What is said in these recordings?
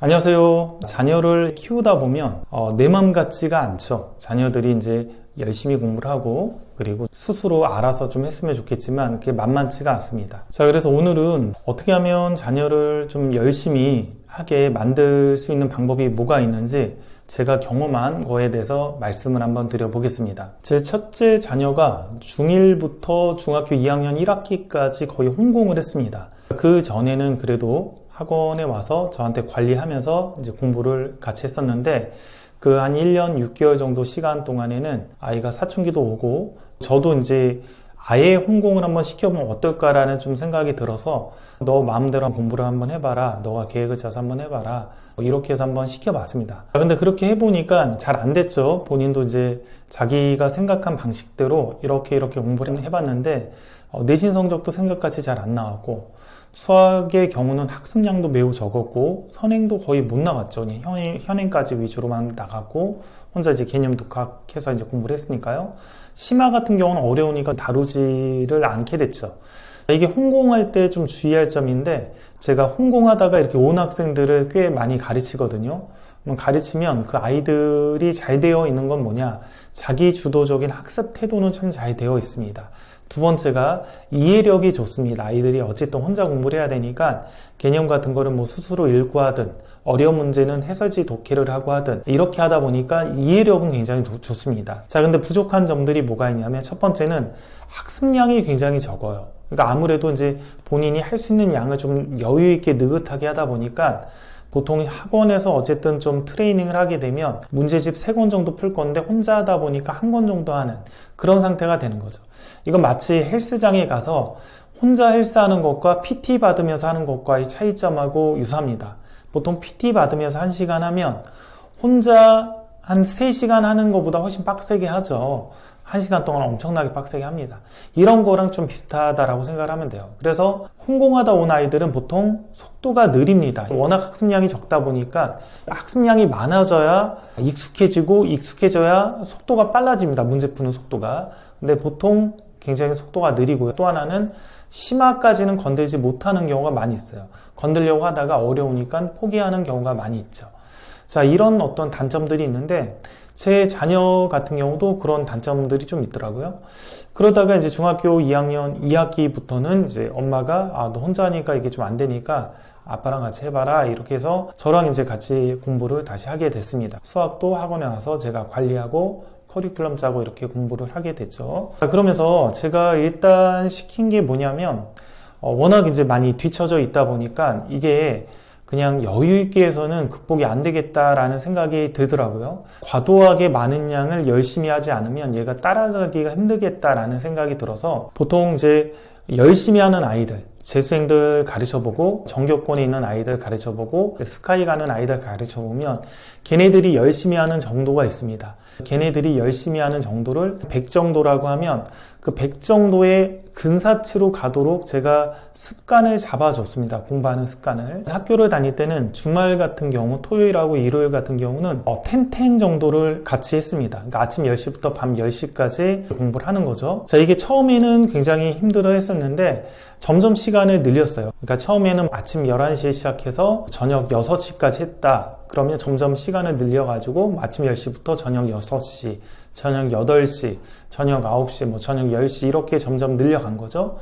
안녕하세요. 자녀를 키우다 보면 내 맘 같지가 않죠. 자녀들이 이제 열심히 공부를 하고 그리고 스스로 알아서 좀 했으면 좋겠지만 그게 만만치가 않습니다. 자, 그래서 오늘은 어떻게 하면 자녀를 좀 열심히 하게 만들 수 있는 방법이 뭐가 있는지 제가 경험한 거에 대해서 말씀을 한번 드려보겠습니다. 제 첫째 자녀가 중1부터 중학교 2학년 1학기까지 거의 혼공을 했습니다. 그 전에는 그래도 학원에 와서 저한테 관리하면서 이제 공부를 같이 했었는데 그 한 1년 6개월 정도 시간 동안에는 아이가 사춘기도 오고 저도 이제 아예 혼공을 한번 시켜보면 어떨까라는 좀 생각이 들어서 너 마음대로 공부를 한번 해봐라. 너가 계획을 짜서 한번 해봐라. 이렇게 해서 한번 시켜봤습니다. 근데 그렇게 해보니까 잘 안 됐죠. 본인도 이제 자기가 생각한 방식대로 이렇게 공부를 해봤는데 내신 성적도 생각같이 잘 안 나왔고 수학의 경우는 학습량도 매우 적었고 선행도 거의 못 나갔죠. 현행까지 위주로만 나갔고 혼자 이제 개념 독학해서 이제 공부를 했으니까요. 심화 같은 경우는 어려우니까 다루지를 않게 됐죠. 이게 혼공할 때 좀 주의할 점인데 제가 혼공하다가 이렇게 온 학생들을 꽤 많이 가르치거든요. 가르치면 그 아이들이 잘 되어 있는 건 뭐냐? 자기 주도적인 학습 태도는 참 잘 되어 있습니다. 두 번째가 이해력이 좋습니다. 아이들이 어쨌든 혼자 공부를 해야 되니까 개념 같은 거를 뭐 스스로 읽고 하든 어려운 문제는 해설지 독해를 하고 하든 이렇게 하다 보니까 이해력은 굉장히 좋습니다. 자, 근데 부족한 점들이 뭐가 있냐면 첫 번째는 학습량이 굉장히 적어요. 그러니까 아무래도 이제 본인이 할 수 있는 양을 좀 여유 있게 느긋하게 하다 보니까 보통 학원에서 어쨌든 좀 트레이닝을 하게 되면 문제집 3권 정도 풀 건데 혼자 하다 보니까 1권 정도 하는 그런 상태가 되는 거죠. 이건 마치 헬스장에 가서 혼자 헬스하는 것과 PT 받으면서 하는 것과의 차이점하고 유사합니다. 보통 PT 받으면서 1시간 하면 혼자 한 3시간 하는 것보다 훨씬 빡세게 하죠. 1시간 동안 엄청나게 빡세게 합니다. 이런 거랑 좀 비슷하다라고 생각을 하면 돼요. 그래서 혼공하다 온 아이들은 보통 속도가 느립니다. 워낙 학습량이 적다 보니까 학습량이 많아져야 익숙해져야 속도가 빨라집니다. 문제 푸는 속도가. 근데 보통 굉장히 속도가 느리고요. 또 하나는 심화까지는 건들지 못하는 경우가 많이 있어요. 건들려고 하다가 어려우니까 포기하는 경우가 많이 있죠. 자, 이런 어떤 단점들이 있는데 제 자녀 같은 경우도 그런 단점들이 좀 있더라고요. 그러다가 이제 중학교 2학년 2학기부터는 이제 엄마가 너 혼자 하니까 이게 좀 안 되니까 아빠랑 같이 해봐라 이렇게 해서 저랑 이제 같이 공부를 다시 하게 됐습니다. 수학도 학원에 와서 제가 관리하고 커리큘럼 짜고 이렇게 공부를 하게 됐죠. 그러면서 제가 일단 시킨 게 뭐냐면 워낙 이제 많이 뒤처져 있다 보니까 이게 그냥 여유 있게 해서는 극복이 안 되겠다라는 생각이 들더라고요. 과도하게 많은 양을 열심히 하지 않으면 얘가 따라가기가 힘들겠다라는 생각이 들어서 보통 이제 열심히 하는 아이들, 재수생들 가르쳐보고 전교권에 있는 아이들 가르쳐보고 스카이 가는 아이들 가르쳐보면 걔네들이 열심히 하는 정도가 있습니다. 걔네들이 열심히 하는 정도를 100 정도라고 하면 그 100 정도의 근사치로 가도록 제가 습관을 잡아줬습니다. 공부하는 습관을. 학교를 다닐 때는 주말 같은 경우 토요일하고 일요일 같은 경우는 10 정도를 같이 했습니다. 그러니까 아침 10시부터 밤 10시까지 공부를 하는 거죠. 자, 이게 처음에는 굉장히 힘들어 했었는데 점점 시간을 늘렸어요. 그러니까 처음에는 아침 11시에 시작해서 저녁 6시까지 했다. 그러면 점점 시간을 늘려가지고 아침 10시부터 저녁 6시, 저녁 8시, 저녁 9시, 저녁 10시 이렇게 점점 늘려간 거죠.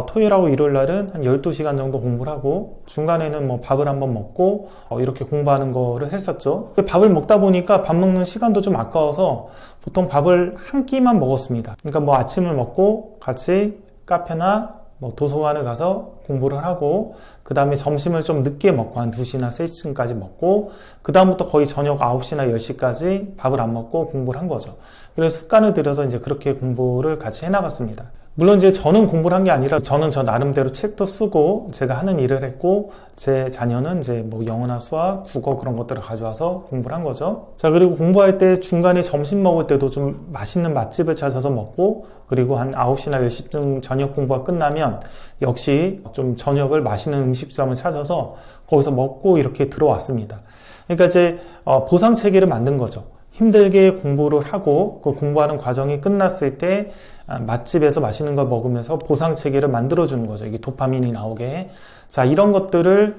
토요일하고 일요일 날은 한 12시간 정도 공부를 하고 중간에는 밥을 한번 먹고 이렇게 공부하는 거를 했었죠. 밥을 먹다 보니까 밥 먹는 시간도 좀 아까워서 보통 밥을 한 끼만 먹었습니다. 그러니까 아침을 먹고 같이 카페나 도서관을 가서 공부를 하고 그 다음에 점심을 좀 늦게 먹고 한 2시나 3시쯤까지 먹고 그 다음부터 거의 저녁 9시나 10시까지 밥을 안 먹고 공부를 한 거죠. 그래서 습관을 들여서 이제 그렇게 공부를 같이 해나갔습니다. 물론 이제 저는 공부를 한 게 아니라 저는 저 나름대로 책도 쓰고 제가 하는 일을 했고 제 자녀는 이제 영어나 수학, 국어 그런 것들을 가져와서 공부를 한 거죠. 자, 그리고 공부할 때 중간에 점심 먹을 때도 좀 맛있는 맛집을 찾아서 먹고 그리고 한 9시나 10시쯤 저녁 공부가 끝나면 역시 좀 저녁을 맛있는 음식점을 찾아서 거기서 먹고 이렇게 들어왔습니다. 그러니까 이제 보상 체계를 만든 거죠. 힘들게 공부를 하고 그 공부하는 과정이 끝났을 때 맛집에서 맛있는 걸 먹으면서 보상체계를 만들어주는 거죠. 이게 도파민이 나오게. 자, 이런 것들을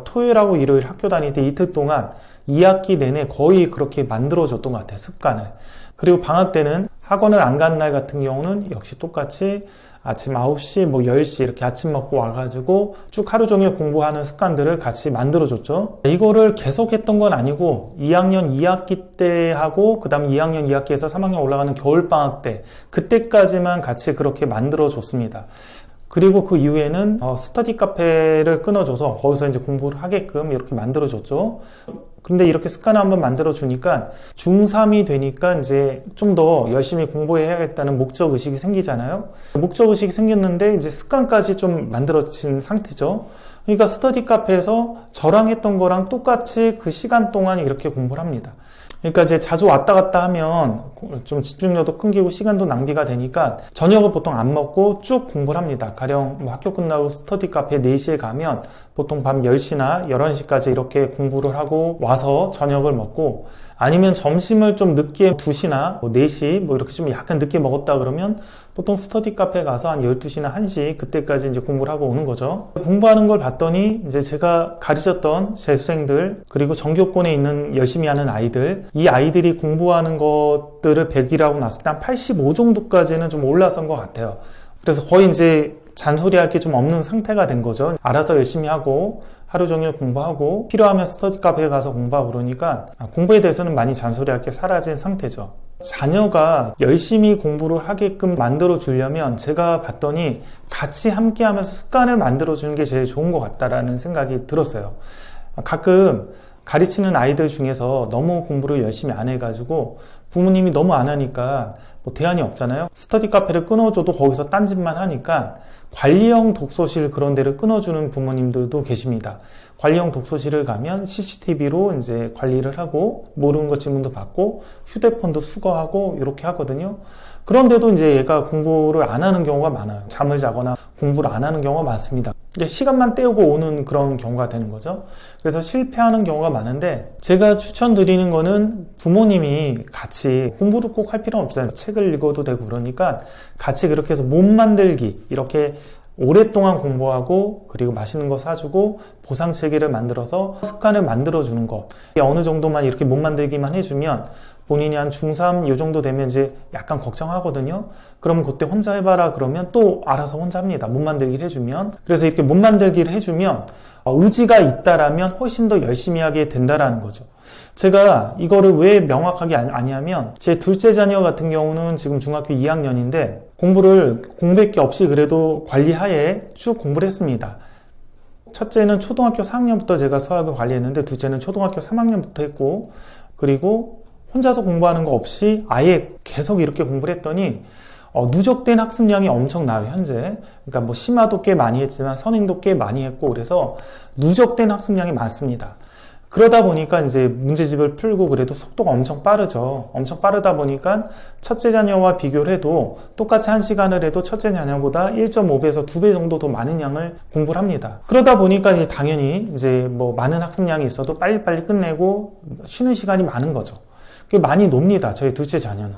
토요일하고 일요일 학교 다닐 때 이틀 동안 2학기 내내 거의 그렇게 만들어줬던 것 같아요. 습관을. 그리고 방학 때는 학원을 안 간 날 같은 경우는 역시 똑같이 아침 9시, 10시 이렇게 아침 먹고 와가지고 쭉 하루 종일 공부하는 습관들을 같이 만들어줬죠. 이거를 계속 했던 건 아니고 2학년 2학기 때 하고 그 다음에 2학년 2학기에서 3학년 올라가는 겨울방학 때 그때까지만 같이 그렇게 만들어줬습니다. 그리고 그 이후에는 스터디 카페를 끊어줘서 거기서 이제 공부를 하게끔 이렇게 만들어줬죠. 근데 이렇게 습관을 한번 만들어주니까 중3이 되니까 이제 좀 더 열심히 공부해야겠다는 목적의식이 생기잖아요. 목적의식이 생겼는데 이제 습관까지 좀 만들어진 상태죠. 그러니까 스터디 카페에서 저랑 했던 거랑 똑같이 그 시간 동안 이렇게 공부를 합니다. 그러니까 이제 자주 왔다 갔다 하면 좀 집중력도 끊기고 시간도 낭비가 되니까 저녁을 보통 안 먹고 쭉 공부를 합니다. 가령 학교 끝나고 스터디 카페 4시에 가면 보통 밤 10시나 11시까지 이렇게 공부를 하고 와서 저녁을 먹고 아니면 점심을 좀 늦게 2시나 4시 이렇게 좀 약간 늦게 먹었다 그러면 보통 스터디 카페 가서 한 12시나 1시 그때까지 이제 공부를 하고 오는 거죠. 공부하는 걸 봤더니 이제 제가 가르쳤던 재수생들 그리고 전교권에 있는 열심히 하는 아이들 이 아이들이 공부하는 것들을 100이라고 났을 때 한 85 정도까지는 좀 올라선 것 같아요. 그래서 거의 이제 잔소리할 게 좀 없는 상태가 된 거죠. 알아서 열심히 하고 하루 종일 공부하고 필요하면 스터디 카페에 가서 공부하고 그러니까 공부에 대해서는 많이 잔소리할 게 사라진 상태죠. 자녀가 열심히 공부를 하게끔 만들어 주려면 제가 봤더니 같이 함께 하면서 습관을 만들어 주는 게 제일 좋은 것 같다라는 생각이 들었어요. 가끔 가르치는 아이들 중에서 너무 공부를 열심히 안 해가지고 부모님이 너무 안 하니까 대안이 없잖아요. 스터디 카페를 끊어줘도 거기서 딴짓만 하니까 관리형 독서실 그런 데를 끊어주는 부모님들도 계십니다. 관리형 독서실을 가면 CCTV로 이제 관리를 하고 모르는 거 질문도 받고 휴대폰도 수거하고 이렇게 하거든요. 그런데도 이제 얘가 공부를 안 하는 경우가 많아요. 잠을 자거나 공부를 안 하는 경우가 많습니다. 시간만 때우고 오는 그런 경우가 되는 거죠. 그래서 실패하는 경우가 많은데 제가 추천드리는 거는 부모님이 같이 공부를 꼭 할 필요는 없어요. 책을 읽어도 되고 그러니까 같이 그렇게 해서 몸 만들기 이렇게 오랫동안 공부하고 그리고 맛있는 거 사주고 보상체계를 만들어서 습관을 만들어주는 것 어느 정도만 이렇게 몸 만들기만 해주면 본인이 한 중3 요 정도 되면 이제 약간 걱정하거든요. 그러면 그때 혼자 해봐라 그러면 또 알아서 혼자 합니다. 몸 만들기를 해주면. 그래서 이렇게 몸 만들기를 해주면 의지가 있다라면 훨씬 더 열심히 하게 된다라는 거죠. 제가 이거를 왜 명확하게 아냐면 제 둘째 자녀 같은 경우는 지금 중학교 2학년인데 공부를 공부할 게 없이 그래도 관리하에 쭉 공부를 했습니다. 첫째는 초등학교 4학년부터 제가 수학을 관리했는데 둘째는 초등학교 3학년부터 했고 그리고 혼자서 공부하는 거 없이 아예 계속 이렇게 공부를 했더니 누적된 학습량이 엄청나요, 현재. 그러니까 심화도 꽤 많이 했지만 선행도 꽤 많이 했고 그래서 누적된 학습량이 많습니다. 그러다 보니까 이제 문제집을 풀고 그래도 속도가 엄청 빠르죠. 엄청 빠르다 보니까 첫째 자녀와 비교를 해도 똑같이 1시간을 해도 첫째 자녀보다 1.5배에서 2배 정도 더 많은 양을 공부를 합니다. 그러다 보니까 이제 당연히 이제 많은 학습량이 있어도 빨리빨리 끝내고 쉬는 시간이 많은 거죠. 그게 많이 놉니다. 저희 둘째 자녀는.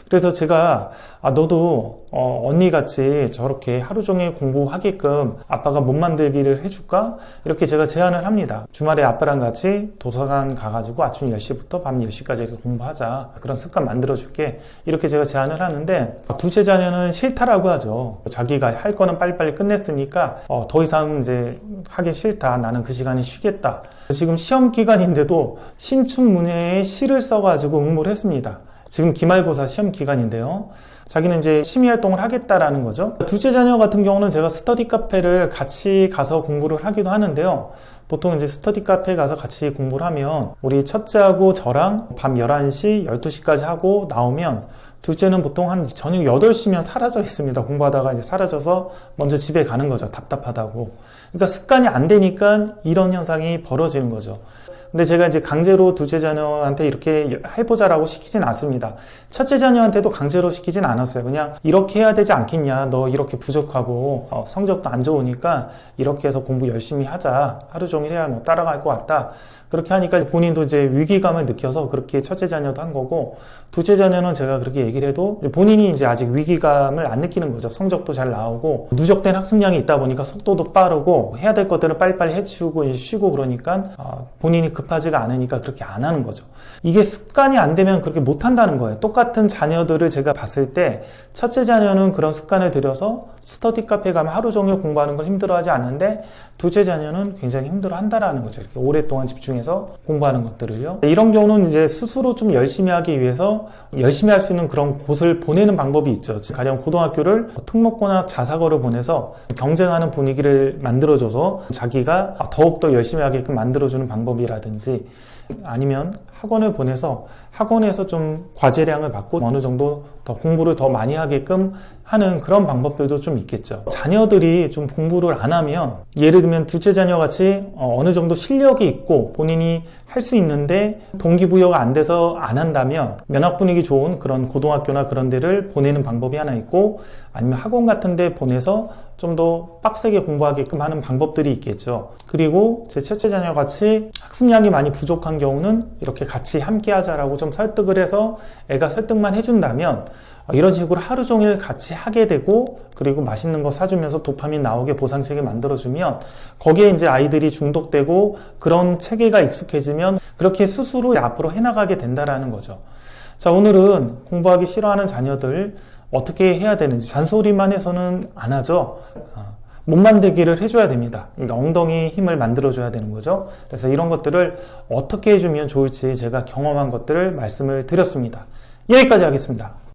그래서 제가 너도 언니같이 저렇게 하루 종일 공부하게끔 아빠가 몸 만들기를 해줄까? 이렇게 제가 제안을 합니다. 주말에 아빠랑 같이 도서관 가가지고 아침 10시부터 밤 10시까지 이렇게 공부하자. 그런 습관 만들어줄게. 이렇게 제가 제안을 하는데 둘째 자녀는 싫다라고 하죠. 자기가 할 거는 빨리빨리 끝냈으니까 더 이상 이제 하기 싫다. 나는 그 시간에 쉬겠다. 지금 시험 기간인데도 신춘문예에 시를 써가지고 응모를 했습니다. 지금 기말고사 시험 기간인데요. 자기는 이제 심의활동을 하겠다라는 거죠. 둘째 자녀 같은 경우는 제가 스터디 카페를 같이 가서 공부를 하기도 하는데요. 보통 이제 스터디 카페에 가서 같이 공부를 하면 우리 첫째하고 저랑 밤 11시, 12시까지 하고 나오면 둘째는 보통 한 저녁 8시면 사라져 있습니다. 공부하다가 이제 사라져서 먼저 집에 가는 거죠. 답답하다고. 그러니까 습관이 안 되니까 이런 현상이 벌어지는 거죠. 근데 제가 이제 강제로 둘째 자녀한테 이렇게 해보자라고 시키진 않습니다. 첫째 자녀한테도 강제로 시키진 않았어요. 그냥 이렇게 해야 되지 않겠냐. 너 이렇게 부족하고 성적도 안 좋으니까 이렇게 해서 공부 열심히 하자. 하루 종일 해야 뭐 따라갈 것 같다. 그렇게 하니까 본인도 이제 위기감을 느껴서 그렇게 첫째 자녀도 한 거고, 둘째 자녀는 제가 그렇게 얘기를 해도 본인이 이제 아직 위기감을 안 느끼는 거죠. 성적도 잘 나오고 누적된 학습량이 있다 보니까 속도도 빠르고 해야 될 것들은 빨리빨리 해치우고 이제 쉬고 그러니까 본인이 급하지가 않으니까 그렇게 안 하는 거죠. 이게 습관이 안 되면 그렇게 못 한다는 거예요. 똑같은 자녀들을 제가 봤을 때 첫째 자녀는 그런 습관을 들여서 스터디 카페 가면 하루 종일 공부하는 걸 힘들어하지 않는데, 둘째 자녀는 굉장히 힘들어한다라는 거죠. 이렇게 오랫동안 집중해서 공부하는 것들을요. 이런 경우는 이제 스스로 좀 열심히 하기 위해서 열심히 할 수 있는 그런 곳을 보내는 방법이 있죠. 가령 고등학교를 특목고나 자사고를 보내서 경쟁하는 분위기를 만들어줘서 자기가 더욱더 열심히 하게끔 만들어주는 방법이라든지, 아니면 학원을 보내서 학원에서 좀 과제량을 받고 어느 정도 더 공부를 더 많이 하게끔 하는 그런 방법들도 좀 있겠죠. 자녀들이 좀 공부를 안 하면, 예를 들면 둘째 자녀 같이 어느 정도 실력이 있고 본인이 할 수 있는데 동기부여가 안 돼서 안 한다면 면학 분위기 좋은 그런 고등학교나 그런 데를 보내는 방법이 하나 있고, 아니면 학원 같은 데 보내서 좀 더 빡세게 공부하게끔 하는 방법들이 있겠죠. 그리고 제 첫째 자녀 같이 학습량이 많이 부족한 경우는 이렇게 같이 함께 하자라고 좀 설득을 해서 애가 설득만 해준다면 이런 식으로 하루 종일 같이 하게 되고, 그리고 맛있는 거 사주면서 도파민 나오게 보상책을 만들어주면 거기에 이제 아이들이 중독되고 그런 체계가 익숙해지면 그렇게 스스로 앞으로 해나가게 된다라는 거죠. 자, 오늘은 공부하기 싫어하는 자녀들 어떻게 해야 되는지, 잔소리만 해서는 안 하죠. 못 만들기를 해줘야 됩니다. 그러니까 엉덩이 힘을 만들어줘야 되는 거죠. 그래서 이런 것들을 어떻게 해주면 좋을지 제가 경험한 것들을 말씀을 드렸습니다. 여기까지 하겠습니다.